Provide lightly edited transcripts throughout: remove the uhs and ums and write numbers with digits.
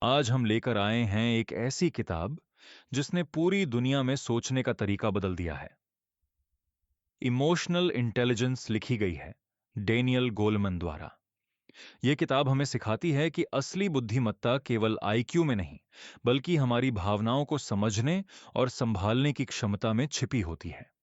आज हम लेकर आए हैं एक ऐसी किताब जिसने पूरी दुनिया में सोचने का तरीका बदल दिया है। इमोशनल इंटेलिजेंस लिखी गई है डेनियल गोलमन द्वारा। यह किताब हमें सिखाती है कि असली बुद्धिमत्ता केवल आईक्यू में नहीं, बल्कि हमारी भावनाओं को समझने और संभालने की क्षमता में छिपी होती है।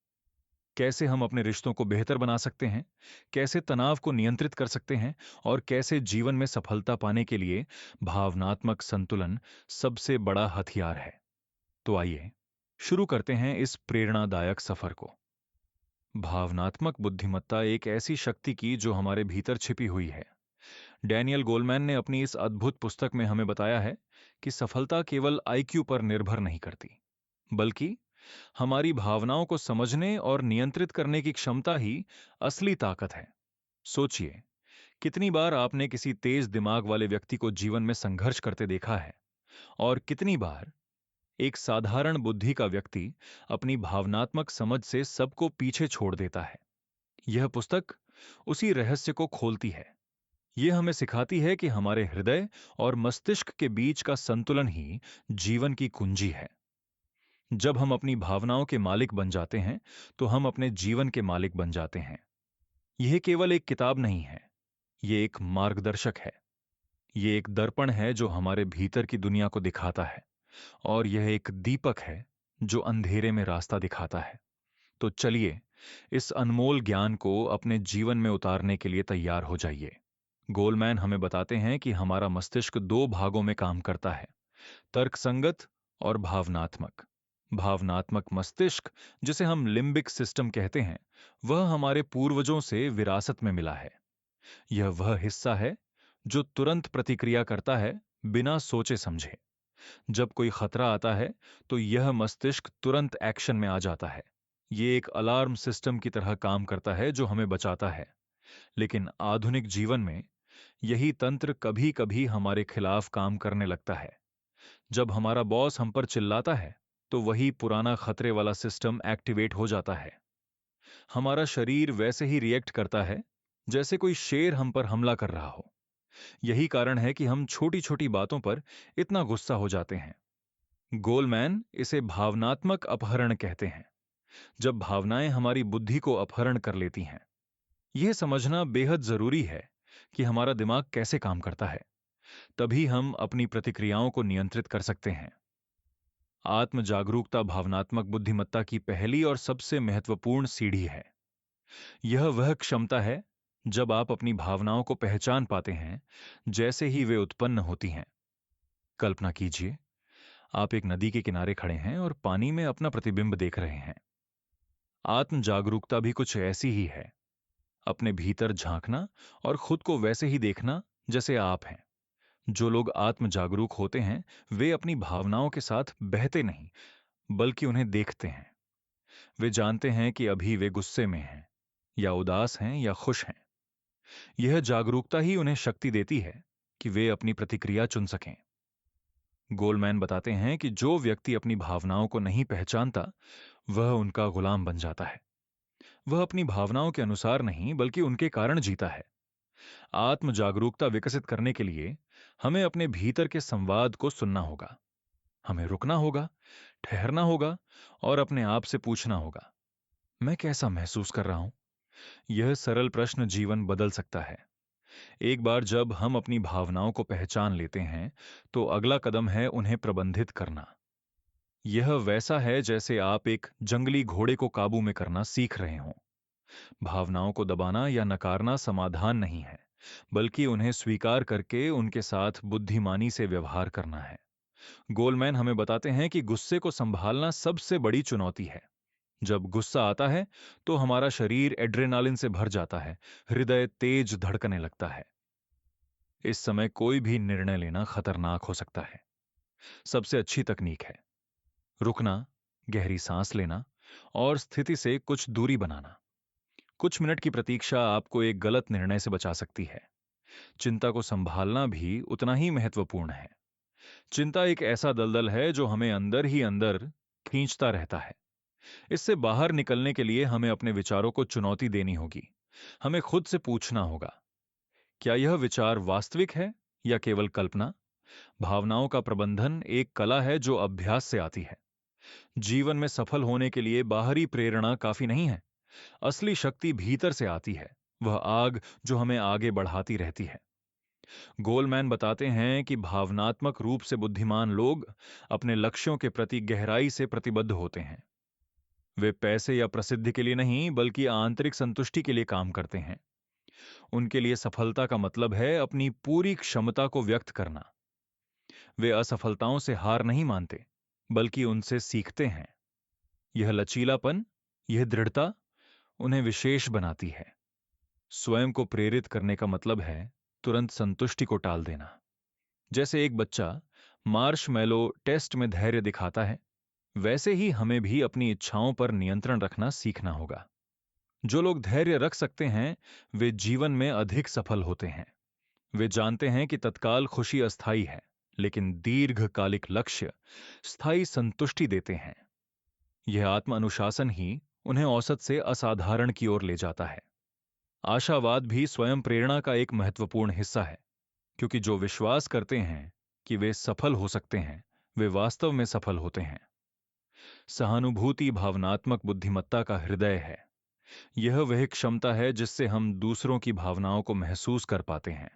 कैसे हम अपने रिश्तों को बेहतर बना सकते हैं, कैसे तनाव को नियंत्रित कर सकते हैं और कैसे जीवन में सफलता पाने के लिए भावनात्मक संतुलन सबसे बड़ा हथियार है। तो आइए शुरू करते हैं इस प्रेरणादायक सफर को। भावनात्मक बुद्धिमत्ता एक ऐसी शक्ति की जो हमारे भीतर छिपी हुई है। डैनियल गोलमैन ने अपनी इस अद्भुत पुस्तक में हमें बताया है कि सफलता केवल आईक्यू पर निर्भर नहीं करती, बल्कि हमारी भावनाओं को समझने और नियंत्रित करने की क्षमता ही असली ताकत है। सोचिए, कितनी बार आपने किसी तेज दिमाग वाले व्यक्ति को जीवन में संघर्ष करते देखा है, और कितनी बार एक साधारण बुद्धि का व्यक्ति अपनी भावनात्मक समझ से सबको पीछे छोड़ देता है। यह पुस्तक उसी रहस्य को खोलती है। यह हमें सिखाती है कि हमारे हृदय और मस्तिष्क के बीच का संतुलन ही जीवन की कुंजी है। जब हम अपनी भावनाओं के मालिक बन जाते हैं, तो हम अपने जीवन के मालिक बन जाते हैं। यह केवल एक किताब नहीं है, यह एक मार्गदर्शक है। यह एक दर्पण है जो हमारे भीतर की दुनिया को दिखाता है, और यह एक दीपक है जो अंधेरे में रास्ता दिखाता है। तो चलिए, इस अनमोल ज्ञान को अपने जीवन में उतारने के लिए तैयार हो जाइए। गोलमैन हमें बताते हैं कि हमारा मस्तिष्क दो भागों में काम करता है, तर्कसंगत और भावनात्मक। भावनात्मक मस्तिष्क, जिसे हम लिम्बिक सिस्टम कहते हैं, वह हमारे पूर्वजों से विरासत में मिला है। यह वह हिस्सा है जो तुरंत प्रतिक्रिया करता है, बिना सोचे समझे। जब कोई खतरा आता है, तो यह मस्तिष्क तुरंत एक्शन में आ जाता है। यह एक अलार्म सिस्टम की तरह काम करता है जो हमें बचाता है। लेकिन आधुनिक जीवन में यही तंत्र कभी कभी हमारे खिलाफ काम करने लगता है। जब हमारा बॉस हम पर चिल्लाता है, तो वही पुराना खतरे वाला सिस्टम एक्टिवेट हो जाता है। हमारा शरीर वैसे ही रिएक्ट करता है जैसे कोई शेर हम पर हमला कर रहा हो। यही कारण है कि हम छोटी छोटी बातों पर इतना गुस्सा हो जाते हैं। गोलमैन इसे भावनात्मक अपहरण कहते हैं, जब भावनाएं हमारी बुद्धि को अपहरण कर लेती हैं। यह समझना बेहद जरूरी है कि हमारा दिमाग कैसे काम करता है, तभी हम अपनी प्रतिक्रियाओं को नियंत्रित कर सकते हैं। आत्म जागरूकता भावनात्मक बुद्धिमत्ता की पहली और सबसे महत्वपूर्ण सीढ़ी है। यह वह क्षमता है जब आप अपनी भावनाओं को पहचान पाते हैं जैसे ही वे उत्पन्न होती हैं। कल्पना कीजिए, आप एक नदी के किनारे खड़े हैं और पानी में अपना प्रतिबिंब देख रहे हैं। आत्म जागरूकता भी कुछ ऐसी ही है, अपने भीतर झांकना और खुद को वैसे ही देखना जैसे आप हैं। जो लोग आत्म जागरूक होते हैं, वे अपनी भावनाओं के साथ बहते नहीं, बल्कि उन्हें देखते हैं। वे जानते हैं कि अभी वे गुस्से में हैं, या उदास हैं, या खुश हैं। यह जागरूकता ही उन्हें शक्ति देती है कि वे अपनी प्रतिक्रिया चुन सकें। गोलमैन बताते हैं कि जो व्यक्ति अपनी भावनाओं को नहीं पहचानता, वह उनका गुलाम बन जाता है। वह अपनी भावनाओं के अनुसार नहीं, बल्कि उनके कारण जीता है। आत्म जागरूकता विकसित करने के लिए हमें अपने भीतर के संवाद को सुनना होगा। हमें रुकना होगा, ठहरना होगा और अपने आप से पूछना होगा, मैं कैसा महसूस कर रहा हूं? यह सरल प्रश्न जीवन बदल सकता है। एक बार जब हम अपनी भावनाओं को पहचान लेते हैं, तो अगला कदम है उन्हें प्रबंधित करना। यह वैसा है जैसे आप एक जंगली घोड़े को काबू में करना सीख रहे हों। भावनाओं को दबाना या नकारना समाधान नहीं है, बल्कि उन्हें स्वीकार करके उनके साथ बुद्धिमानी से व्यवहार करना है। गोलमैन हमें बताते हैं कि गुस्से को संभालना सबसे बड़ी चुनौती है। जब गुस्सा आता है, तो हमारा शरीर एड्रेनालिन से भर जाता है, हृदय तेज धड़कने लगता है। इस समय कोई भी निर्णय लेना खतरनाक हो सकता है। सबसे अच्छी तकनीक है रुकना, गहरी सांस लेना और स्थिति से कुछ दूरी बनाना। कुछ मिनट की प्रतीक्षा आपको एक गलत निर्णय से बचा सकती है। चिंता को संभालना भी उतना ही महत्वपूर्ण है। चिंता एक ऐसा दलदल है जो हमें अंदर ही अंदर खींचता रहता है। इससे बाहर निकलने के लिए हमें अपने विचारों को चुनौती देनी होगी। हमें खुद से पूछना होगा, क्या यह विचार वास्तविक है या केवल कल्पना? भावनाओं का प्रबंधन एक कला है जो अभ्यास से आती है। जीवन में सफल होने के लिए बाहरी प्रेरणा काफी नहीं है। असली शक्ति भीतर से आती है, वह आग जो हमें आगे बढ़ाती रहती है। गोलमैन बताते हैं कि भावनात्मक रूप से बुद्धिमान लोग अपने लक्ष्यों के प्रति गहराई से प्रतिबद्ध होते हैं। वे पैसे या प्रसिद्धि के लिए नहीं, बल्कि आंतरिक संतुष्टि के लिए काम करते हैं। उनके लिए सफलता का मतलब है अपनी पूरी क्षमता को व्यक्त करना। वे असफलताओं से हार नहीं मानते, बल्कि उनसे सीखते हैं। यह लचीलापन, यह दृढ़ता उन्हें विशेष बनाती है। स्वयं को प्रेरित करने का मतलब है तुरंत संतुष्टि को टाल देना। जैसे एक बच्चा मार्शमैलो टेस्ट में धैर्य दिखाता है, वैसे ही हमें भी अपनी इच्छाओं पर नियंत्रण रखना सीखना होगा। जो लोग धैर्य रख सकते हैं, वे जीवन में अधिक सफल होते हैं। वे जानते हैं कि तत्काल खुशी अस्थायी है, लेकिन दीर्घकालिक लक्ष्य स्थायी संतुष्टि देते हैं। यह आत्म अनुशासन ही उन्हें औसत से असाधारण की ओर ले जाता है। आशावाद भी स्वयं प्रेरणा का एक महत्वपूर्ण हिस्सा है, क्योंकि जो विश्वास करते हैं कि वे सफल हो सकते हैं, वे वास्तव में सफल होते हैं। सहानुभूति भावनात्मक बुद्धिमत्ता का हृदय है। यह वह क्षमता है जिससे हम दूसरों की भावनाओं को महसूस कर पाते हैं।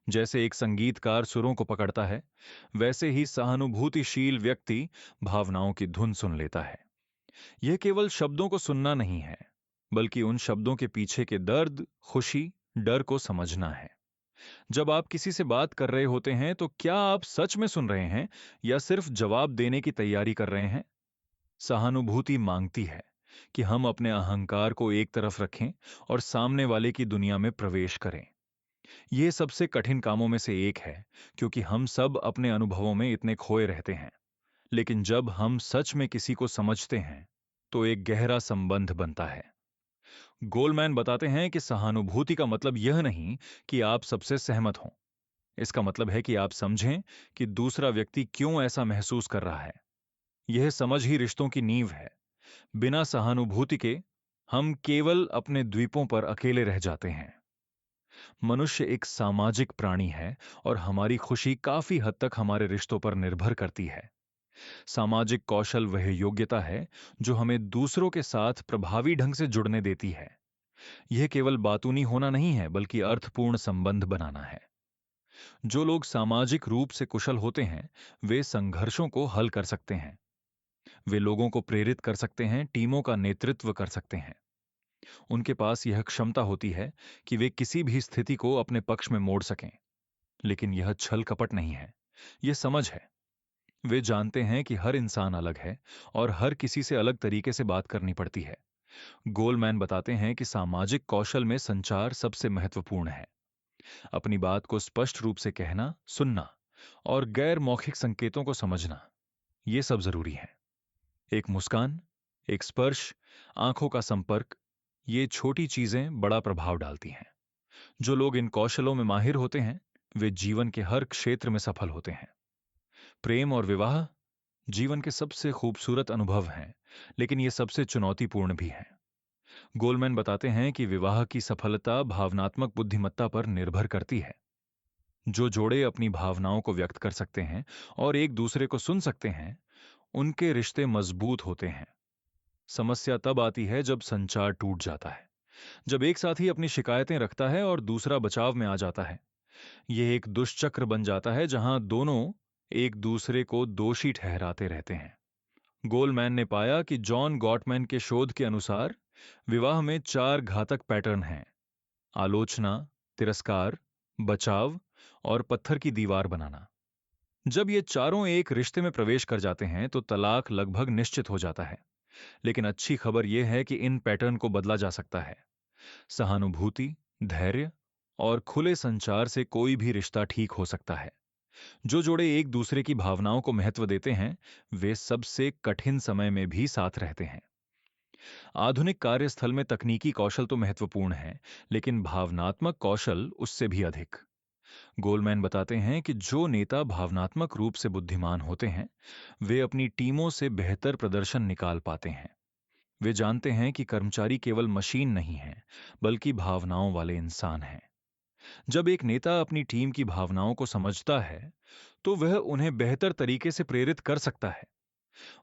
जैसे एक संगीतकार सुरों को पकड़ता है, वैसे ही सहानुभूतिशील व्यक्ति भावनाओं की धुन सुन लेता है। यह केवल शब्दों को सुनना नहीं है, बल्कि उन शब्दों के पीछे के दर्द, खुशी, डर को समझना है। जब आप किसी से बात कर रहे होते हैं, तो क्या आप सच में सुन रहे हैं या सिर्फ जवाब देने की तैयारी कर रहे हैं? सहानुभूति मांगती है कि हम अपने अहंकार को एक तरफ रखें और सामने वाले की दुनिया में प्रवेश करें। यह सबसे कठिन कामों में से एक है, क्योंकि हम सब अपने अनुभवों में इतने खोए रहते हैं। लेकिन जब हम सच में किसी को समझते हैं, तो एक गहरा संबंध बनता है। गोलमैन बताते हैं कि सहानुभूति का मतलब यह नहीं कि आप सबसे सहमत हों। इसका मतलब है कि आप समझें कि दूसरा व्यक्ति क्यों ऐसा महसूस कर रहा है। यह समझ ही रिश्तों की नींव है। बिना सहानुभूति के हम केवल अपने द्वीपों पर अकेले रह जाते हैं। मनुष्य एक सामाजिक प्राणी है और हमारी खुशी काफी हद तक हमारे रिश्तों पर निर्भर करती है। सामाजिक कौशल वह योग्यता है जो हमें दूसरों के साथ प्रभावी ढंग से जुड़ने देती है। यह केवल बातूनी होना नहीं है, बल्कि अर्थपूर्ण संबंध बनाना है। जो लोग सामाजिक रूप से कुशल होते हैं, वे संघर्षों को हल कर सकते हैं। वे लोगों को प्रेरित कर सकते हैं, टीमों का नेतृत्व कर सकते हैं। उनके पास यह क्षमता होती है कि वे किसी भी स्थिति को अपने पक्ष में मोड़ सकें। लेकिन यह छल कपट नहीं है, यह समझ है। वे जानते हैं कि हर इंसान अलग है और हर किसी से अलग तरीके से बात करनी पड़ती है। गोलमैन बताते हैं कि सामाजिक कौशल में संचार सबसे महत्वपूर्ण है। अपनी बात को स्पष्ट रूप से कहना, सुनना और गैर मौखिक संकेतों को समझना, यह सब जरूरी है। एक मुस्कान, एक स्पर्श, आंखों का संपर्क, ये छोटी चीजें बड़ा प्रभाव डालती हैं। जो लोग इन कौशलों में माहिर होते हैं, वे जीवन के हर क्षेत्र में सफल होते हैं। प्रेम और विवाह जीवन के सबसे खूबसूरत अनुभव हैं, लेकिन ये सबसे चुनौतीपूर्ण भी हैं। गोलमैन बताते हैं कि विवाह की सफलता भावनात्मक बुद्धिमत्ता पर निर्भर करती है। जो जोड़े अपनी भावनाओं को व्यक्त कर सकते हैं और एक दूसरे को सुन सकते हैं, उनके रिश्ते मजबूत होते हैं। समस्या तब आती है जब संचार टूट जाता है, जब एक साथी अपनी शिकायतें रखता है और दूसरा बचाव में आ जाता है। यह एक दुष्चक्र बन जाता है जहां दोनों एक दूसरे को दोषी ठहराते रहते हैं। गोलमैन ने पाया कि जॉन गॉटमैन के शोध के अनुसार विवाह में 4 घातक पैटर्न हैं: आलोचना, तिरस्कार, बचाव और पत्थर की दीवार बनाना। जब ये चारों एक रिश्ते में प्रवेश कर जाते हैं, तो तलाक लगभग निश्चित हो जाता है। लेकिन अच्छी खबर यह है कि इन पैटर्न को बदला जा सकता है। सहानुभूति, धैर्य और खुले संचार से कोई भी रिश्ता ठीक हो सकता है। जो जोड़े एक दूसरे की भावनाओं को महत्व देते हैं, वे सबसे कठिन समय में भी साथ रहते हैं। आधुनिक कार्यस्थल में तकनीकी कौशल तो महत्वपूर्ण है, लेकिन भावनात्मक कौशल उससे भी अधिक। गोलमैन बताते हैं कि जो नेता भावनात्मक रूप से बुद्धिमान होते हैं, वे अपनी टीमों से बेहतर प्रदर्शन निकाल पाते हैं। वे जानते हैं कि कर्मचारी केवल मशीन नहीं है, बल्कि भावनाओं वाले इंसान हैं। जब एक नेता अपनी टीम की भावनाओं को समझता है तो वह उन्हें बेहतर तरीके से प्रेरित कर सकता है।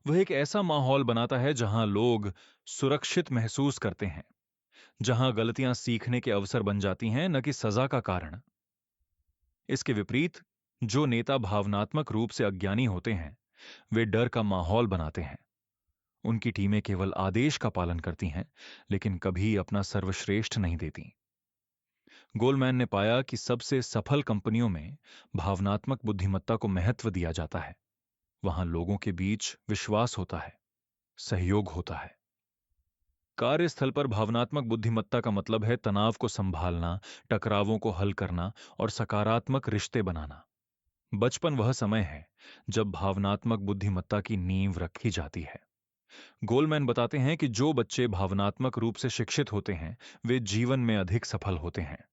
वह एक ऐसा माहौल बनाता है जहां लोग सुरक्षित महसूस करते हैं, जहां गलतियां सीखने के अवसर बन जाती हैं, न कि सजा का कारण। इसके विपरीत, जो नेता भावनात्मक रूप से अज्ञानी होते हैं, वे डर का माहौल बनाते हैं। उनकी टीमें केवल आदेश का पालन करती हैं, लेकिन कभी अपना सर्वश्रेष्ठ नहीं देती। गोलमैन ने पाया कि सबसे सफल कंपनियों में भावनात्मक बुद्धिमत्ता को महत्व दिया जाता है। वहां लोगों के बीच विश्वास होता है, सहयोग होता है। कार्यस्थल पर भावनात्मक बुद्धिमत्ता का मतलब है तनाव को संभालना, टकरावों को हल करना और सकारात्मक रिश्ते बनाना। बचपन वह समय है जब भावनात्मक बुद्धिमत्ता की नींव रखी जाती है। गोलमैन बताते हैं कि जो बच्चे भावनात्मक रूप से शिक्षित होते हैं, वे जीवन में अधिक सफल होते हैं।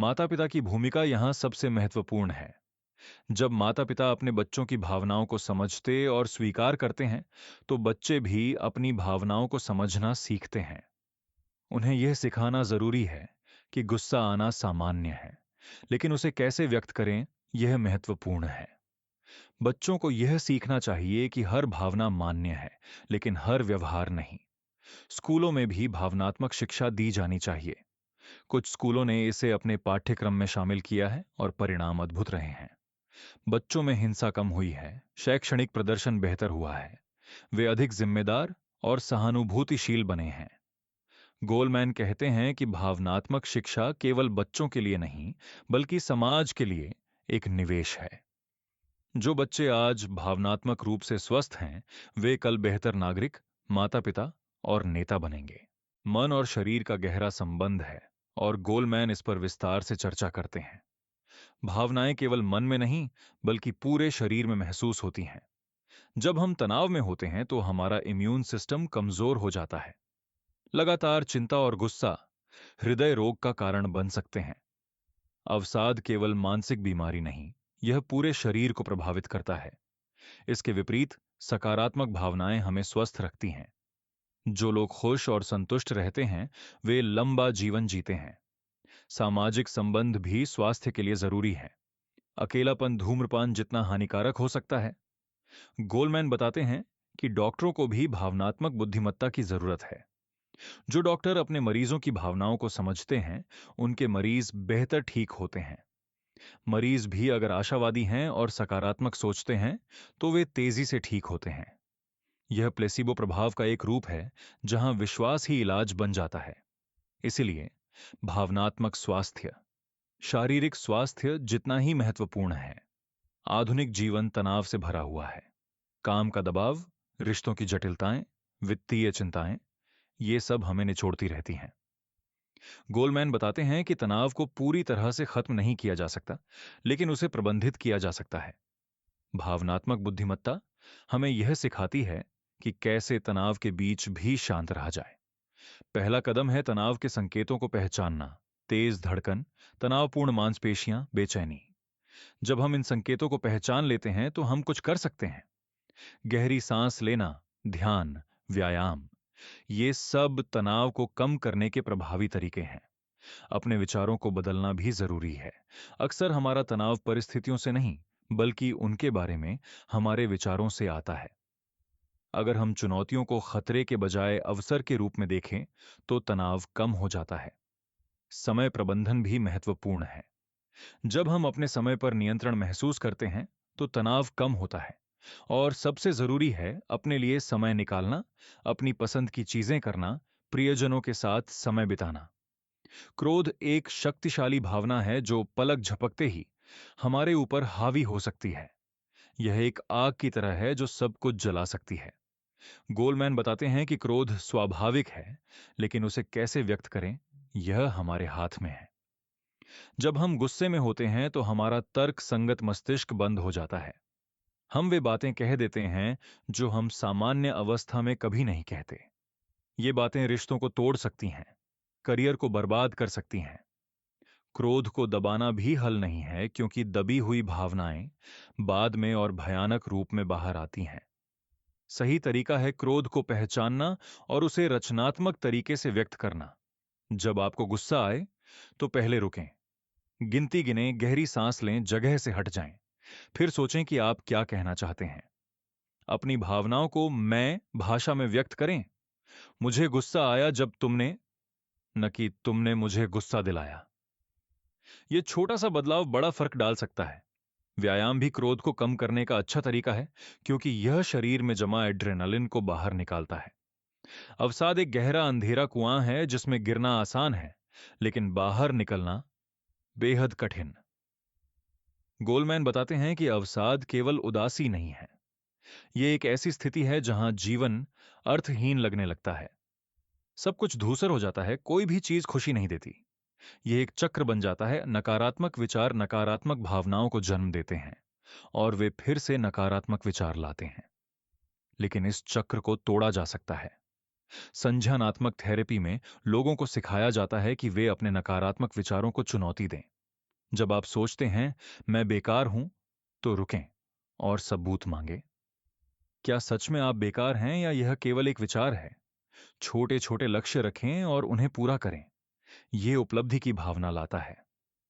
माता पिता की भूमिका यहां सबसे महत्वपूर्ण है। जब माता पिता अपने बच्चों की भावनाओं को समझते और स्वीकार करते हैं, तो बच्चे भी अपनी भावनाओं को समझना सीखते हैं। उन्हें यह सिखाना जरूरी है कि गुस्सा आना सामान्य है, लेकिन उसे कैसे व्यक्त करें, यह महत्वपूर्ण है। बच्चों को यह सीखना चाहिए कि हर भावना मान्य है, लेकिन हर व्यवहार नहीं। स्कूलों में भी भावनात्मक शिक्षा दी जानी चाहिए। कुछ स्कूलों ने इसे अपने पाठ्यक्रम में शामिल किया है और परिणाम अद्भुत रहे हैं। बच्चों में हिंसा कम हुई है, शैक्षणिक प्रदर्शन बेहतर हुआ है, वे अधिक जिम्मेदार और सहानुभूतिशील बने हैं। गोलमैन कहते हैं कि भावनात्मक शिक्षा केवल बच्चों के लिए नहीं, बल्कि समाज के लिए एक निवेश है। जो बच्चे आज भावनात्मक रूप से स्वस्थ हैं, वे कल बेहतर नागरिक, माता पिता और नेता बनेंगे। मन और शरीर का गहरा संबंध है और गोलमैन इस पर विस्तार से चर्चा करते हैं। भावनाएं केवल मन में नहीं, बल्कि पूरे शरीर में महसूस होती हैं। जब हम तनाव में होते हैं तो हमारा इम्यून सिस्टम कमजोर हो जाता है। लगातार चिंता और गुस्सा हृदय रोग का कारण बन सकते हैं। अवसाद केवल मानसिक बीमारी नहीं, यह पूरे शरीर को प्रभावित करता है। इसके विपरीत, सकारात्मक भावनाएं हमें स्वस्थ रखती हैं। जो लोग खुश और संतुष्ट रहते हैं, वे लंबा जीवन जीते हैं। सामाजिक संबंध भी स्वास्थ्य के लिए जरूरी है। अकेलापन धूम्रपान जितना हानिकारक हो सकता है। गोलमैन बताते हैं कि डॉक्टरों को भी भावनात्मक बुद्धिमत्ता की जरूरत है। जो डॉक्टर अपने मरीजों की भावनाओं को समझते हैं, उनके मरीज बेहतर ठीक होते हैं। मरीज भी अगर आशावादी हैं और सकारात्मक सोचते हैं, तो वे तेजी से ठीक होते हैं। यह प्लेसिबो प्रभाव का एक रूप है, जहां विश्वास ही इलाज बन जाता है। इसीलिए भावनात्मक स्वास्थ्य शारीरिक स्वास्थ्य जितना ही महत्वपूर्ण है। आधुनिक जीवन तनाव से भरा हुआ है। काम का दबाव, रिश्तों की जटिलताएं, वित्तीय चिंताएं, ये सब हमें निचोड़ती रहती हैं। गोलमैन बताते हैं कि तनाव को पूरी तरह से खत्म नहीं किया जा सकता, लेकिन उसे प्रबंधित किया जा सकता है। भावनात्मक बुद्धिमत्ता हमें यह सिखाती है कि कैसे तनाव के बीच भी शांत रहा जाए। पहला कदम है तनाव के संकेतों को पहचानना। तेज धड़कन, तनावपूर्ण मांसपेशियां, बेचैनी। जब हम इन संकेतों को पहचान लेते हैं तो हम कुछ कर सकते हैं। गहरी सांस लेना, ध्यान, व्यायाम, ये सब तनाव को कम करने के प्रभावी तरीके हैं। अपने विचारों को बदलना भी जरूरी है। अक्सर हमारा तनाव परिस्थितियों से नहीं, बल्कि उनके बारे में हमारे विचारों से आता है। अगर हम चुनौतियों को खतरे के बजाय अवसर के रूप में देखें, तो तनाव कम हो जाता है। समय प्रबंधन भी महत्वपूर्ण है। जब हम अपने समय पर नियंत्रण महसूस करते हैं, तो तनाव कम होता है। और सबसे जरूरी है अपने लिए समय निकालना, अपनी पसंद की चीजें करना, प्रियजनों के साथ समय बिताना। क्रोध एक शक्तिशाली भावना है जो पलक झपकते ही हमारे ऊपर हावी हो सकती है। यह एक आग की तरह है जो सब कुछ जला सकती है। गोलमैन बताते हैं कि क्रोध स्वाभाविक है, लेकिन उसे कैसे व्यक्त करें, यह हमारे हाथ में है। जब हम गुस्से में होते हैं तो हमारा तर्क संगत मस्तिष्क बंद हो जाता है। हम वे बातें कह देते हैं जो हम सामान्य अवस्था में कभी नहीं कहते। ये बातें रिश्तों को तोड़ सकती हैं, करियर को बर्बाद कर सकती हैं। क्रोध को दबाना भी हल नहीं है, क्योंकि दबी हुई भावनाएं बाद में और भयानक रूप में बाहर आती हैं। सही तरीका है क्रोध को पहचानना और उसे रचनात्मक तरीके से व्यक्त करना। जब आपको गुस्सा आए, तो पहले रुकें, गिनती गिनें, गहरी सांस लें, जगह से हट जाएं। फिर सोचें कि आप क्या कहना चाहते हैं। अपनी भावनाओं को मैं भाषा में व्यक्त करें। मुझे गुस्सा आया जब तुमने, न कि तुमने मुझे गुस्सा दिलाया। यह छोटा सा बदलाव बड़ा फर्क डाल सकता है। व्यायाम भी क्रोध को कम करने का अच्छा तरीका है, क्योंकि यह शरीर में जमा एड्रेनलिन को बाहर निकालता है। अवसाद एक गहरा अंधेरा कुआं है जिसमें गिरना आसान है, लेकिन बाहर निकलना बेहद कठिन। गोलमैन बताते हैं कि अवसाद केवल उदासी नहीं है। यह एक ऐसी स्थिति है जहां जीवन अर्थहीन लगने लगता है। सब कुछ धूसर हो जाता है, कोई भी चीज खुशी नहीं देती। यह एक चक्र बन जाता है। नकारात्मक विचार नकारात्मक भावनाओं को जन्म देते हैं और वे फिर से नकारात्मक विचार लाते हैं। लेकिन इस चक्र को तोड़ा जा सकता है। संज्ञानात्मक थेरेपी में लोगों को सिखाया जाता है कि वे अपने नकारात्मक विचारों को चुनौती दें। जब आप सोचते हैं मैं बेकार हूं, तो रुकें और सबूत मांगे। क्या सच में आप बेकार हैं या यह केवल एक विचार है? छोटे छोटे लक्ष्य रखें और उन्हें पूरा करें। यह उपलब्धि की भावना लाता है।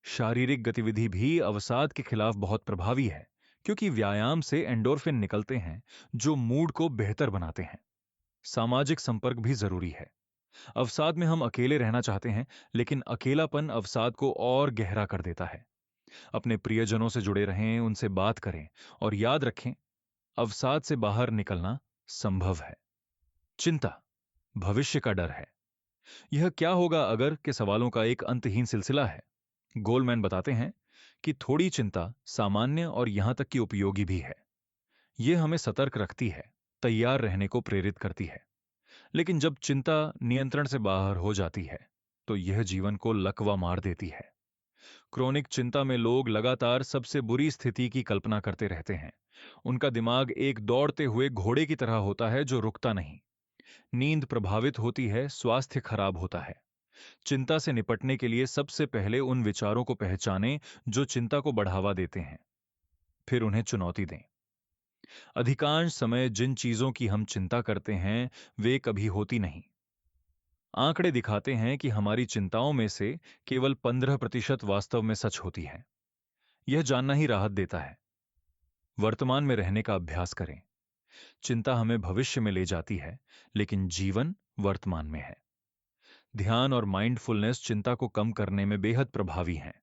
शारीरिक गतिविधि भी अवसाद के खिलाफ बहुत प्रभावी है, क्योंकि व्यायाम से एंडोर्फिन निकलते हैं जो मूड को बेहतर बनाते हैं। सामाजिक संपर्क भी जरूरी है। अवसाद में हम अकेले रहना चाहते हैं, लेकिन अकेलापन अवसाद को और गहरा कर देता है। अपने प्रियजनों से जुड़े रहें, उनसे बात करें और याद रखें, अवसाद से बाहर निकलना संभव है। चिंता भविष्य का डर है। यह क्या होगा अगर के सवालों का एक अंतहीन सिलसिला है। गोलमैन बताते हैं कि थोड़ी चिंता सामान्य और यहां तक कि उपयोगी भी है। यह हमें सतर्क रखती है, तैयार रहने को प्रेरित करती है। लेकिन जब चिंता नियंत्रण से बाहर हो जाती है, तो यह जीवन को लकवा मार देती है। क्रोनिक चिंता में लोग लगातार सबसे बुरी स्थिति की कल्पना करते रहते हैं। उनका दिमाग एक दौड़ते हुए घोड़े की तरह होता है जो रुकता नहीं। नींद प्रभावित होती है, स्वास्थ्य खराब होता है। चिंता से निपटने के लिए सबसे पहले उन विचारों को पहचानें जो चिंता को बढ़ावा देते हैं, फिर उन्हें चुनौती दें। अधिकांश समय जिन चीजों की हम चिंता करते हैं वे कभी होती नहीं। आंकड़े दिखाते हैं कि हमारी चिंताओं में से केवल 15% वास्तव में सच होती है। यह जानना ही राहत देता है। वर्तमान में रहने का अभ्यास करें। चिंता हमें भविष्य में ले जाती है, लेकिन जीवन वर्तमान में है। ध्यान और माइंडफुलनेस चिंता को कम करने में बेहद प्रभावी हैं।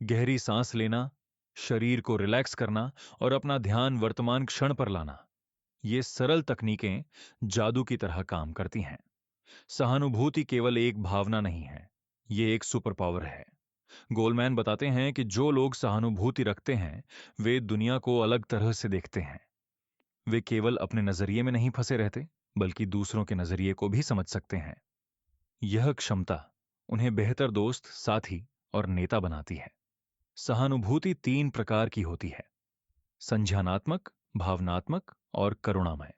गहरी सांस लेना, शरीर को रिलैक्स करना और अपना ध्यान वर्तमान क्षण पर लाना, ये सरल तकनीकें जादू की तरह काम करती हैं। सहानुभूति केवल एक भावना नहीं है, ये एक सुपर पावर है। गोलमैन बताते हैं कि जो लोग सहानुभूति रखते हैं वे दुनिया को अलग तरह से देखते हैं। वे केवल अपने नजरिए में नहीं फंसे रहते, बल्कि दूसरों के नजरिए को भी समझ सकते हैं। यह क्षमता उन्हें बेहतर दोस्त, साथी और नेता बनाती है। सहानुभूति 3 प्रकार की होती है: संज्ञानात्मक, भावनात्मक और करुणामय।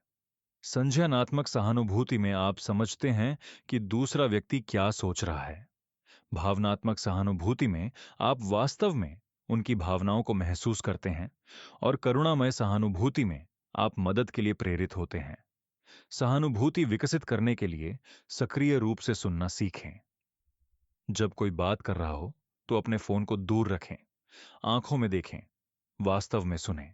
संज्ञानात्मक सहानुभूति में आप समझते हैं कि दूसरा व्यक्ति क्या सोच रहा है। भावनात्मक सहानुभूति में आप वास्तव में उनकी भावनाओं को महसूस करते हैं और करुणामय सहानुभूति में आप मदद के लिए प्रेरित होते हैं। सहानुभूति विकसित करने के लिए सक्रिय रूप से सुनना सीखें। जब कोई बात कर रहा हो तो अपने फोन को दूर रखें, आंखों में देखें, वास्तव में सुनें।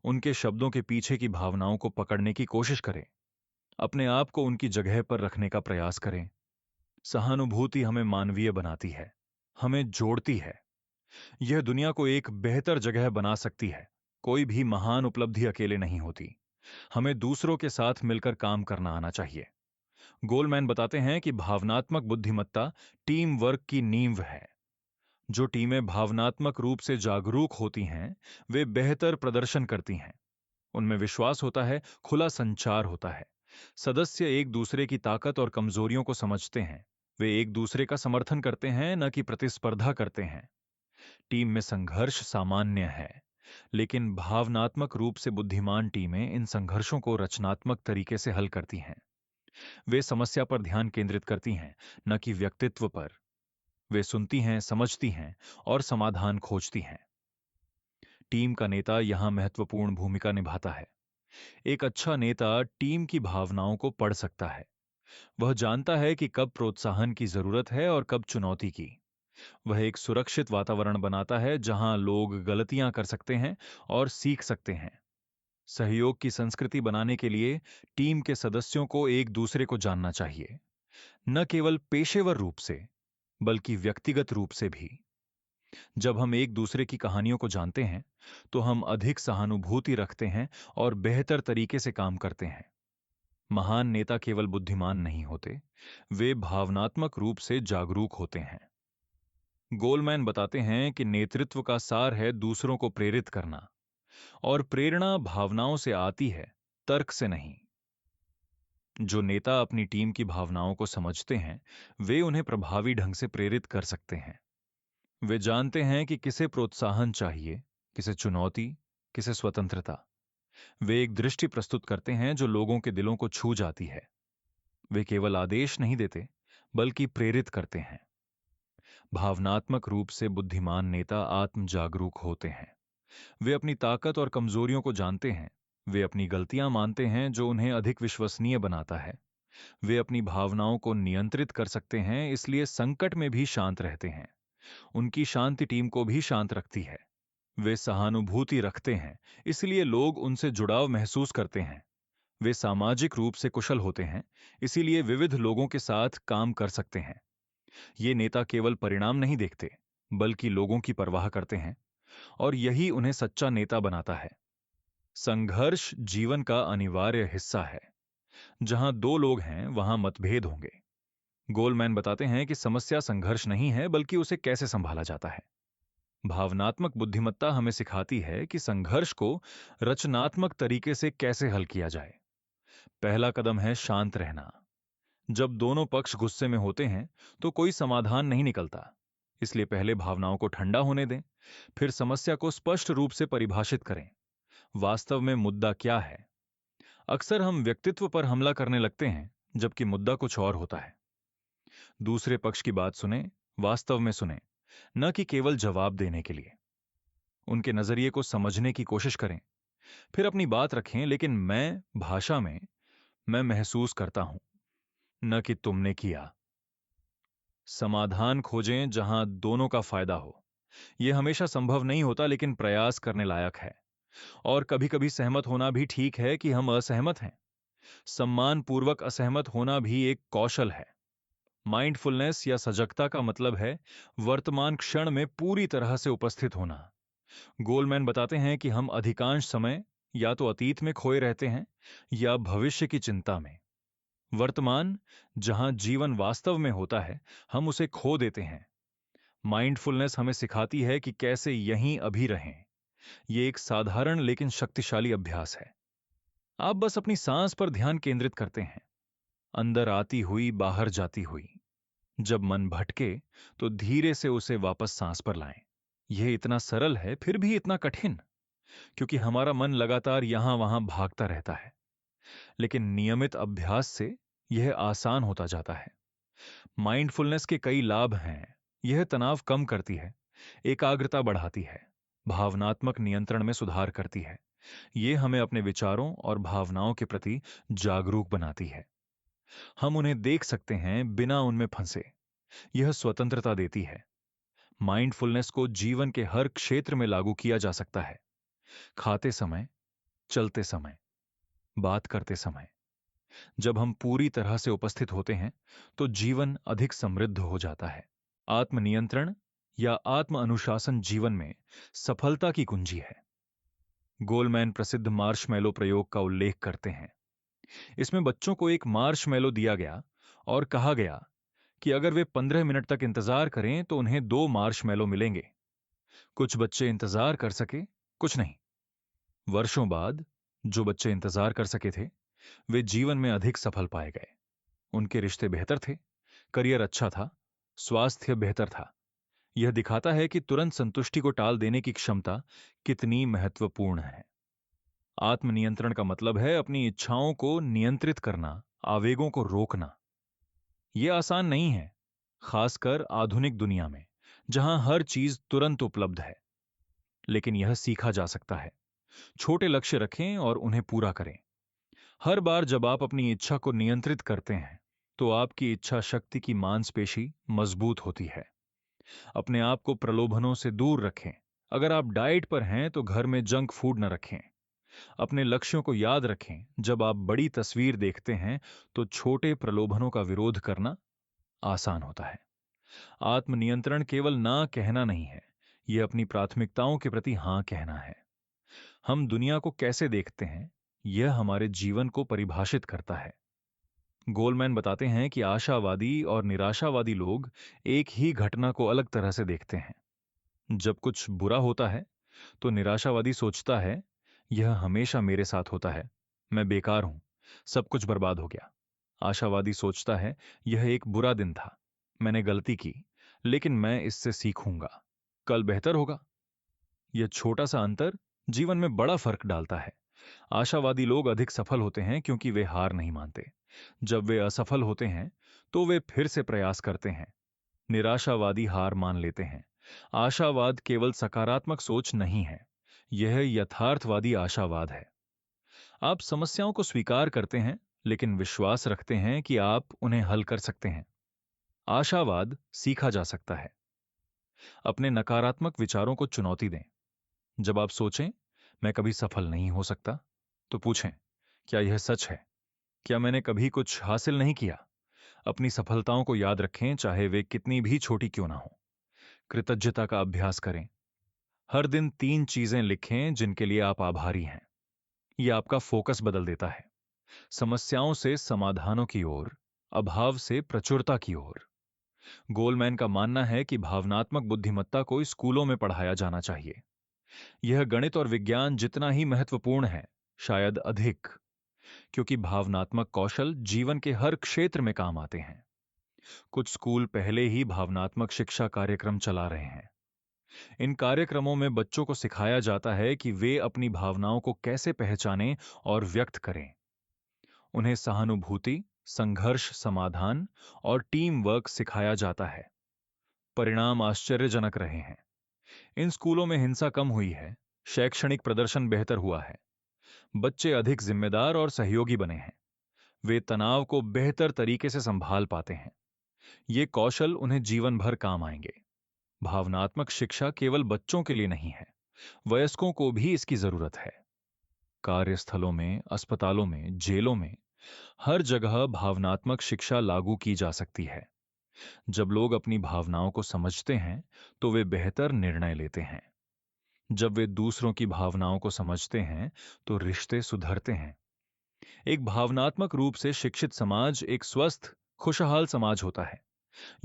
उनके शब्दों के पीछे की भावनाओं को पकड़ने की कोशिश करें। अपने आप को उनकी जगह पर रखने का प्रयास करें। सहानुभूति हमें मानवीय बनाती है, हमें जोड़ती है। यह दुनिया को एक बेहतर जगह बना सकती है। कोई भी महान उपलब्धि अकेले नहीं होती। हमें दूसरों के साथ मिलकर काम करना आना चाहिए। गोलमैन बताते हैं कि भावनात्मक बुद्धिमत्ता टीम वर्क की नींव है। जो टीमें भावनात्मक रूप से जागरूक होती हैं, वे बेहतर प्रदर्शन करती हैं। उनमें विश्वास होता है, खुला संचार होता है। सदस्य एक दूसरे की ताकत और कमजोरियों को समझते हैं। वे एक दूसरे का समर्थन करते हैं, न कि प्रतिस्पर्धा करते हैं। टीम में संघर्ष सामान्य है, लेकिन भावनात्मक रूप से बुद्धिमान टीमें इन संघर्षों को रचनात्मक तरीके से हल करती हैं। वे समस्या पर ध्यान केंद्रित करती हैं, न कि व्यक्तित्व पर। वे सुनती हैं, समझती हैं और समाधान खोजती हैं। टीम का नेता यहां महत्वपूर्ण भूमिका निभाता है। एक अच्छा नेता टीम की भावनाओं को पढ़ सकता है। वह जानता है कि कब प्रोत्साहन की जरूरत है और कब चुनौती की। वह एक सुरक्षित वातावरण बनाता है जहां लोग गलतियां कर सकते हैं और सीख सकते हैं। सहयोग की संस्कृति बनाने के लिए टीम के सदस्यों को एक दूसरे को जानना चाहिए, न केवल पेशेवर रूप से बल्कि व्यक्तिगत रूप से भी। जब हम एक दूसरे की कहानियों को जानते हैं तो हम अधिक सहानुभूति रखते हैं और बेहतर तरीके से काम करते हैं। महान नेता केवल बुद्धिमान नहीं होते, वे भावनात्मक रूप से जागरूक होते हैं। गोलमैन बताते हैं कि नेतृत्व का सार है दूसरों को प्रेरित करना, और प्रेरणा भावनाओं से आती है, तर्क से नहीं। जो नेता अपनी टीम की भावनाओं को समझते हैं, वे उन्हें प्रभावी ढंग से प्रेरित कर सकते हैं। वे जानते हैं कि किसे प्रोत्साहन चाहिए, किसे चुनौती, किसे स्वतंत्रता। वे एक दृष्टि प्रस्तुत करते हैं जो लोगों के दिलों को छू जाती है। वे केवल आदेश नहीं देते, बल्कि प्रेरित करते हैं। भावनात्मक रूप से बुद्धिमान नेता आत्म जागरूक होते हैं। वे अपनी ताकत और कमजोरियों को जानते हैं। वे अपनी गलतियां मानते हैं, जो उन्हें अधिक विश्वसनीय बनाता है। वे अपनी भावनाओं को नियंत्रित कर सकते हैं, इसलिए संकट में भी शांत रहते हैं। उनकी शांति टीम को भी शांत रखती है। वे सहानुभूति रखते हैं, इसलिए लोग उनसे जुड़ाव महसूस करते हैं। वे सामाजिक रूप से कुशल होते हैं, इसीलिए विविध लोगों के साथ काम कर सकते हैं। ये नेता केवल परिणाम नहीं देखते, बल्कि लोगों की परवाह करते हैं, और यही उन्हें सच्चा नेता बनाता है। संघर्ष जीवन का अनिवार्य हिस्सा है। जहां दो लोग हैं, वहां मतभेद होंगे। गोलमैन बताते हैं कि समस्या संघर्ष नहीं है, बल्कि उसे कैसे संभाला जाता है। भावनात्मक बुद्धिमत्ता हमें सिखाती है कि संघर्ष को रचनात्मक तरीके से कैसे हल किया जाए। पहला कदम है शांत रहना। जब दोनों पक्ष गुस्से में होते हैं तो कोई समाधान नहीं निकलता। इसलिए पहले भावनाओं को ठंडा होने दें, फिर समस्या को स्पष्ट रूप से परिभाषित करें। वास्तव में मुद्दा क्या है? अक्सर हम व्यक्तित्व पर हमला करने लगते हैं, जबकि मुद्दा कुछ और होता है। दूसरे पक्ष की बात सुने, वास्तव में सुने, न कि केवल जवाब देने के लिए। उनके नजरिए को समझने की कोशिश करें, फिर अपनी बात रखें, लेकिन मैं भाषा में मैं महसूस करता हूं, न कि तुमने किया। समाधान खोजें जहां दोनों का फायदा हो। यह हमेशा संभव नहीं होता, लेकिन प्रयास करने लायक है। और कभी-कभी सहमत होना भी ठीक है कि हम असहमत हैं। सम्मानपूर्वक असहमत होना भी एक कौशल है। माइंडफुलनेस या सजगता का मतलब है वर्तमान क्षण में पूरी तरह से उपस्थित होना। गोलमैन बताते हैं कि हम अधिकांश समय या तो अतीत में खोए रहते हैं या भविष्य की चिंता में। वर्तमान, जहां जीवन वास्तव में होता है, हम उसे खो देते हैं। माइंडफुलनेस हमें सिखाती है कि कैसे यहीं अभी रहें। यह एक साधारण लेकिन शक्तिशाली अभ्यास है। आप बस अपनी सांस पर ध्यान केंद्रित करते हैं, अंदर आती हुई, बाहर जाती हुई। जब मन भटके तो धीरे से उसे वापस सांस पर लाएं। यह इतना सरल है, फिर भी इतना कठिन, क्योंकि हमारा मन लगातार यहां वहां भागता रहता है। लेकिन नियमित अभ्यास से यह आसान होता जाता है। माइंडफुलनेस के कई लाभ हैं। यह तनाव कम करती है, एकाग्रता बढ़ाती है, भावनात्मक नियंत्रण में सुधार करती है। यह हमें अपने विचारों और भावनाओं के प्रति जागरूक बनाती है। हम उन्हें देख सकते हैं बिना उनमें फंसे। यह स्वतंत्रता देती है। माइंडफुलनेस को जीवन के हर क्षेत्र में लागू किया जा सकता है। खाते समय, चलते समय, बात करते समय। जब हम पूरी तरह से उपस्थित होते हैं तो जीवन अधिक समृद्ध हो जाता है। आत्मनियंत्रण या आत्म अनुशासन जीवन में सफलता की कुंजी है। गोलमैन प्रसिद्ध मार्शमैलो प्रयोग का उल्लेख करते हैं। इसमें बच्चों को एक मार्शमैलो दिया गया और कहा गया कि अगर वे 15 मिनट तक इंतजार करें तो उन्हें 2 मार्शमैलो मिलेंगे। कुछ बच्चे इंतजार कर सके, कुछ नहीं। वर्षों बाद जो बच्चे इंतजार कर सके थे, वे जीवन में अधिक सफल पाए गए। उनके रिश्ते बेहतर थे, करियर अच्छा था, स्वास्थ्य बेहतर था। यह दिखाता है कि तुरंत संतुष्टि को टाल देने की क्षमता कितनी महत्वपूर्ण है। आत्मनियंत्रण का मतलब है अपनी इच्छाओं को नियंत्रित करना, आवेगों को रोकना। यह आसान नहीं है, खासकर आधुनिक दुनिया में, जहां हर चीज तुरंत उपलब्ध है। लेकिन यह सीखा जा सकता है। छोटे लक्ष्य रखें और उन्हें पूरा करें। हर बार जब आप अपनी इच्छा को नियंत्रित करते हैं, तो आपकी इच्छा शक्ति की मांसपेशी मजबूत होती है। अपने आप को प्रलोभनों से दूर रखें। अगर आप डाइट पर हैं तो घर में जंक फूड न रखें। अपने लक्ष्यों को याद रखें। जब आप बड़ी तस्वीर देखते हैं तो छोटे प्रलोभनों का विरोध करना आसान होता है। आत्मनियंत्रण केवल ना कहना नहीं है, यह अपनी प्राथमिकताओं के प्रति हां कहना है। हम दुनिया को कैसे देखते हैं, यह हमारे जीवन को परिभाषित करता है। गोलमैन बताते हैं कि आशावादी और निराशावादी लोग एक ही घटना को अलग तरह से देखते हैं। जब कुछ बुरा होता है तो निराशावादी सोचता है, यह हमेशा मेरे साथ होता है, मैं बेकार हूं, सब कुछ बर्बाद हो गया। आशावादी सोचता है, यह एक बुरा दिन था, मैंने गलती की, लेकिन मैं इससे सीखूंगा, कल बेहतर होगा। यह छोटा सा अंतर जीवन में बड़ा फर्क डालता है। आशावादी लोग अधिक सफल होते हैं क्योंकि वे हार नहीं मानते। जब वे असफल होते हैं तो वे फिर से प्रयास करते हैं। निराशावादी हार मान लेते हैं। आशावाद केवल सकारात्मक सोच नहीं है, यह यथार्थवादी आशावाद है। आप समस्याओं को स्वीकार करते हैं लेकिन विश्वास रखते हैं कि आप उन्हें हल कर सकते हैं। आशावाद सीखा जा सकता है। अपने नकारात्मक विचारों को चुनौती दें। जब आप सोचें, मैं कभी सफल नहीं हो सकता, तो पूछें, क्या यह सच है? क्या मैंने कभी कुछ हासिल नहीं किया? अपनी सफलताओं को याद रखें, चाहे वे कितनी भी छोटी क्यों ना हो। कृतज्ञता का अभ्यास करें। हर दिन 3 चीजें लिखें जिनके लिए आप आभारी हैं। यह आपका फोकस बदल देता है। समस्याओं से समाधानों की ओर, अभाव से प्रचुरता की ओर। गोलमैन का मानना है कि भावनात्मक बुद्धिमत्ता को स्कूलों में पढ़ाया जाना चाहिए। यह गणित और विज्ञान जितना ही महत्वपूर्ण है, शायद अधिक, क्योंकि भावनात्मक कौशल जीवन के हर क्षेत्र में काम आते हैं। कुछ स्कूल पहले ही भावनात्मक शिक्षा कार्यक्रम चला रहे हैं। इन कार्यक्रमों में बच्चों को सिखाया जाता है कि वे अपनी भावनाओं को कैसे पहचानें और व्यक्त करें। उन्हें सहानुभूति, संघर्ष समाधान और टीम वर्क सिखाया जाता है। परिणाम आश्चर्यजनक रहे हैं। इन स्कूलों में हिंसा कम हुई है, शैक्षणिक प्रदर्शन बेहतर हुआ है, बच्चे अधिक जिम्मेदार और सहयोगी बने हैं, वे तनाव को बेहतर तरीके से संभाल पाते हैं। ये कौशल उन्हें जीवन भर काम आएंगे। भावनात्मक शिक्षा केवल बच्चों के लिए नहीं है, वयस्कों को भी इसकी जरूरत है। कार्यस्थलों में, अस्पतालों में, जेलों में, हर जगह भावनात्मक शिक्षा लागू की जा सकती है। जब लोग अपनी भावनाओं को समझते हैं तो वे बेहतर निर्णय लेते हैं। जब वे दूसरों की भावनाओं को समझते हैं तो रिश्ते सुधरते हैं। एक भावनात्मक रूप से शिक्षित समाज एक स्वस्थ, खुशहाल समाज होता है।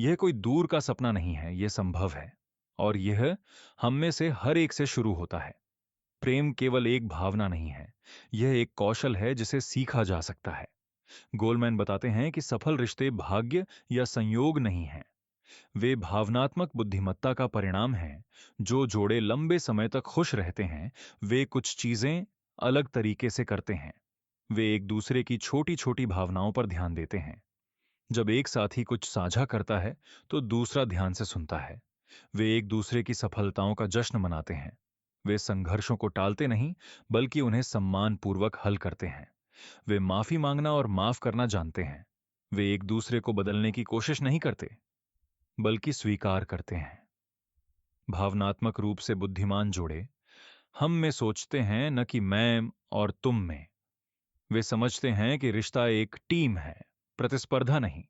यह कोई दूर का सपना नहीं है, यह संभव है। और यह हम में से हर एक से शुरू होता है। प्रेम केवल एक भावना नहीं है, यह एक कौशल है जिसे सीखा जा सकता है। गोलमैन बताते हैं कि सफल रिश्ते भाग्य या संयोग नहीं हैं, वे भावनात्मक बुद्धिमत्ता का परिणाम हैं। जो जोड़े लंबे समय तक खुश रहते हैं, वे कुछ चीजें अलग तरीके से करते हैं। वे एक दूसरे की छोटी छोटी भावनाओं पर ध्यान देते हैं। जब एक साथी कुछ साझा करता है तो दूसरा ध्यान से सुनता है। वे एक दूसरे की सफलताओं का जश्न मनाते हैं। वे संघर्षों को टालते नहीं, बल्कि उन्हें सम्मानपूर्वक हल करते हैं। वे माफी मांगना और माफ करना जानते हैं। वे एक दूसरे को बदलने की कोशिश नहीं करते, बल्कि स्वीकार करते हैं। भावनात्मक रूप से बुद्धिमान जोड़े हम में सोचते हैं, न कि मैं और तुम में। वे समझते हैं कि रिश्ता एक टीम है, प्रतिस्पर्धा नहीं।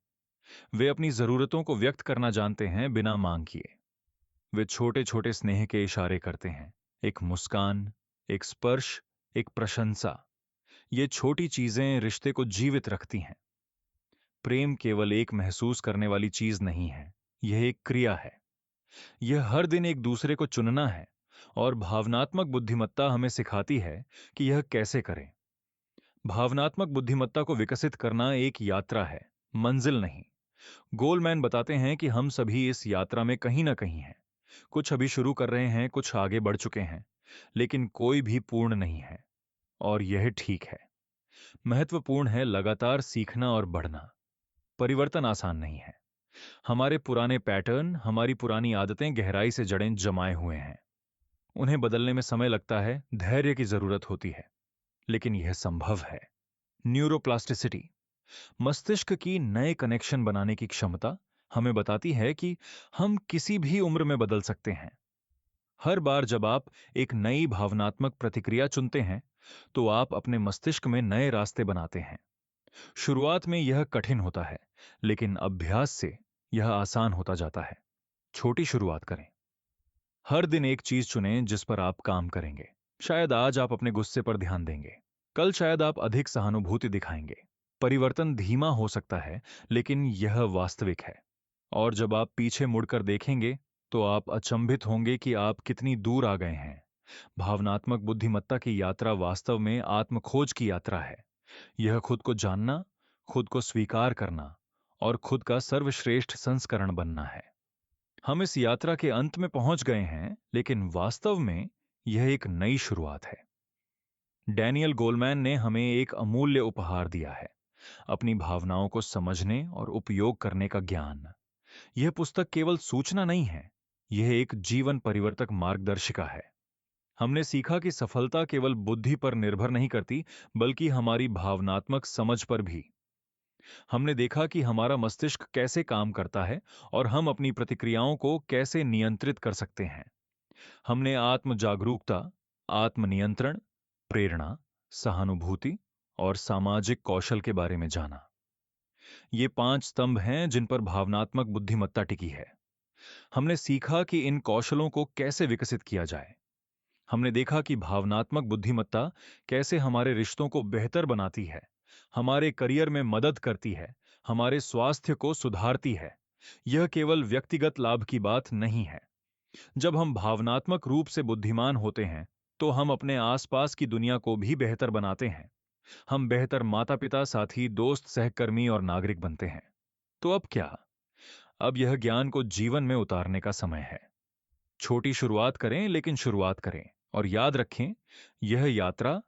वे अपनी जरूरतों को व्यक्त करना जानते हैं बिना मांग किए। वे छोटे छोटे स्नेह के इशारे करते हैं, एक मुस्कान, एक स्पर्श, एक प्रशंसा। ये छोटी चीजें रिश्ते को जीवित रखती हैं। प्रेम केवल एक महसूस करने वाली चीज नहीं है, यह एक क्रिया है। यह हर दिन एक दूसरे को चुनना है। और भावनात्मक बुद्धिमत्ता हमें सिखाती है कि यह कैसे करें। भावनात्मक बुद्धिमत्ता को विकसित करना एक यात्रा है, मंजिल नहीं। गोलमैन बताते हैं कि हम सभी इस यात्रा में कहीं ना कहीं हैं। कुछ अभी शुरू कर रहे हैं, कुछ आगे बढ़ चुके हैं, लेकिन कोई भी पूर्ण नहीं है। और यह ठीक है। महत्वपूर्ण है लगातार सीखना और बढ़ना। परिवर्तन आसान नहीं है। हमारे पुराने पैटर्न, हमारी पुरानी आदतें गहराई से जड़ें जमाए हुए हैं। उन्हें बदलने में समय लगता है, धैर्य की जरूरत होती है, लेकिन यह संभव है। न्यूरोप्लास्टिसिटी, मस्तिष्क की नए कनेक्शन बनाने की क्षमता, हमें बताती है कि हम किसी भी उम्र में बदल सकते हैं। हर बार जब आप एक नई भावनात्मक प्रतिक्रिया चुनते हैं, तो आप अपने मस्तिष्क में नए रास्ते बनाते हैं। शुरुआत में यह कठिन होता है, लेकिन अभ्यास से यह आसान होता जाता है। छोटी शुरुआत करें। हर दिन एक चीज चुनें जिस पर आप काम करेंगे। शायद आज आप अपने गुस्से पर ध्यान देंगे, कल शायद आप अधिक सहानुभूति दिखाएंगे। परिवर्तन धीमा हो सकता है, लेकिन यह वास्तविक है। और जब आप पीछे मुड़कर देखेंगे, तो आप अचंभित होंगे कि आप कितनी दूर आ गए हैं। भावनात्मक बुद्धिमत्ता की यात्रा वास्तव में आत्मखोज की यात्रा है। यह खुद को जानना, खुद को स्वीकार करना और खुद का सर्वश्रेष्ठ संस्करण बनना है। हम इस यात्रा के अंत में पहुंच गए हैं, लेकिन वास्तव में यह एक नई शुरुआत है। डैनियल गोलमैन ने हमें एक अमूल्य उपहार दिया है, अपनी भावनाओं को समझने और उपयोग करने का ज्ञान। यह पुस्तक केवल सूचना नहीं है, यह एक जीवन परिवर्तक मार्गदर्शिका है। हमने सीखा कि सफलता केवल बुद्धि पर निर्भर नहीं करती, बल्कि हमारी भावनात्मक समझ पर भी। हमने देखा कि हमारा मस्तिष्क कैसे काम करता है और हम अपनी प्रतिक्रियाओं को कैसे नियंत्रित कर सकते हैं। हमने आत्म जागरूकता, आत्मनियंत्रण, प्रेरणा, सहानुभूति और सामाजिक कौशल के बारे में जाना। ये 5 स्तंभ हैं जिन पर भावनात्मक बुद्धिमत्ता टिकी है। हमने सीखा कि इन कौशलों को कैसे विकसित किया जाए। हमने देखा कि भावनात्मक बुद्धिमत्ता कैसे हमारे रिश्तों को बेहतर बनाती है, हमारे करियर में मदद करती है, हमारे स्वास्थ्य को सुधारती है। यह केवल व्यक्तिगत लाभ की बात नहीं है। जब हम भावनात्मक रूप से बुद्धिमान होते हैं, तो हम अपने आसपास की दुनिया को भी बेहतर बनाते हैं। हम बेहतर माता-पिता, साथी, दोस्त, सहकर्मी और नागरिक बनते हैं। तो अब क्या? अब यह ज्ञान को जीवन में उतारने का समय है। छोटी शुरुआत करें, लेकिन शुरुआत करें। और याद रखें, यह यात्रा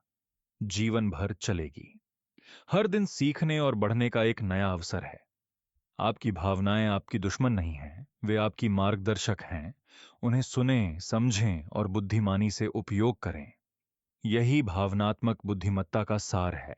जीवन भर चलेगी। हर दिन सीखने और बढ़ने का एक नया अवसर है। आपकी भावनाएं आपकी दुश्मन नहीं हैं, वे आपकी मार्गदर्शक हैं। उन्हें सुनें, समझें और बुद्धिमानी से उपयोग करें। यही भावनात्मक बुद्धिमत्ता का सार है।